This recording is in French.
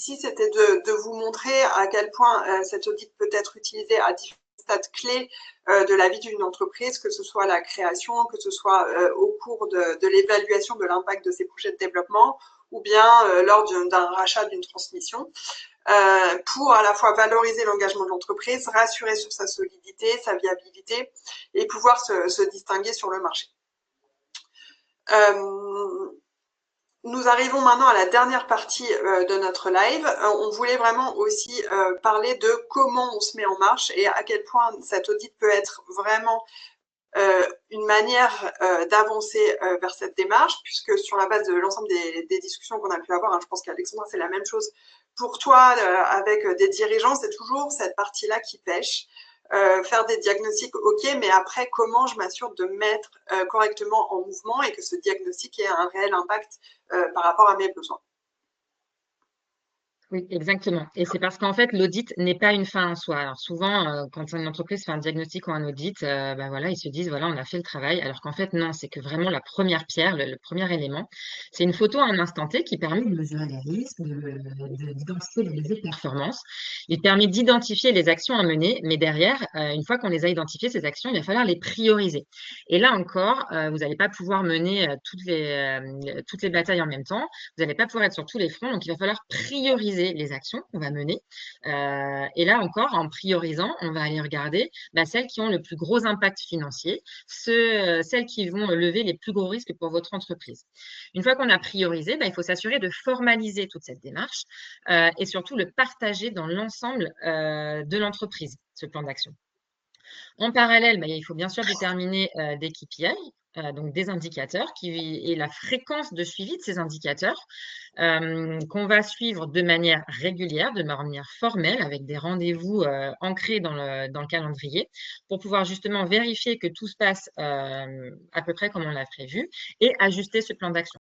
ici, c'était de vous montrer à quel point cet audit peut être utilisé à différents stades clés de la vie d'une entreprise, que ce soit la création, que ce soit au cours de l'évaluation de l'impact de ses projets de développement, ou bien lors d'un rachat, d'une transmission, pour à la fois valoriser l'engagement de l'entreprise, rassurer sur sa solidité, sa viabilité, et pouvoir se distinguer sur le marché. Nous arrivons maintenant à la dernière partie de notre live. On voulait vraiment aussi parler de comment on se met en marche et à quel point cet audit peut être vraiment une manière d'avancer vers cette démarche, puisque sur la base de l'ensemble des discussions qu'on a pu avoir, je pense qu'Alexandra, c'est la même chose pour toi avec des dirigeants, c'est toujours cette partie-là qui pêche. Faire des diagnostics, ok, mais après, comment je m'assure de mettre correctement en mouvement et que ce diagnostic ait un réel impact par rapport à mes besoins. Oui, exactement. Et c'est parce qu'en fait, l'audit n'est pas une fin en soi. Alors souvent, quand une entreprise fait un diagnostic ou un audit, voilà, ils se disent: «Voilà, on a fait le travail», alors qu'en fait, non, c'est que vraiment la première pierre, le premier élément, c'est une photo à un instant T qui permet de mesurer les risques, d'identifier les leviers de performance. Il permet d'identifier les actions à mener, mais derrière, une fois qu'on les a identifiées, ces actions, il va falloir les prioriser. Et là encore, vous n'allez pas pouvoir mener, toutes les batailles en même temps. Vous n'allez pas pouvoir être sur tous les fronts, donc il va falloir prioriser les actions qu'on va mener. Et là encore, en priorisant, on va aller regarder celles qui ont le plus gros impact financier, celles qui vont lever les plus gros risques pour votre entreprise. Une fois qu'on a priorisé, il faut s'assurer de formaliser toute cette démarche et surtout le partager dans l'ensemble de l'entreprise, ce plan d'action. En parallèle, il faut bien sûr déterminer des KPI, donc des indicateurs et la fréquence de suivi de ces indicateurs qu'on va suivre de manière régulière, de manière formelle, avec des rendez-vous ancrés dans le calendrier pour pouvoir justement vérifier que tout se passe à peu près comme on l'a prévu et ajuster ce plan d'action.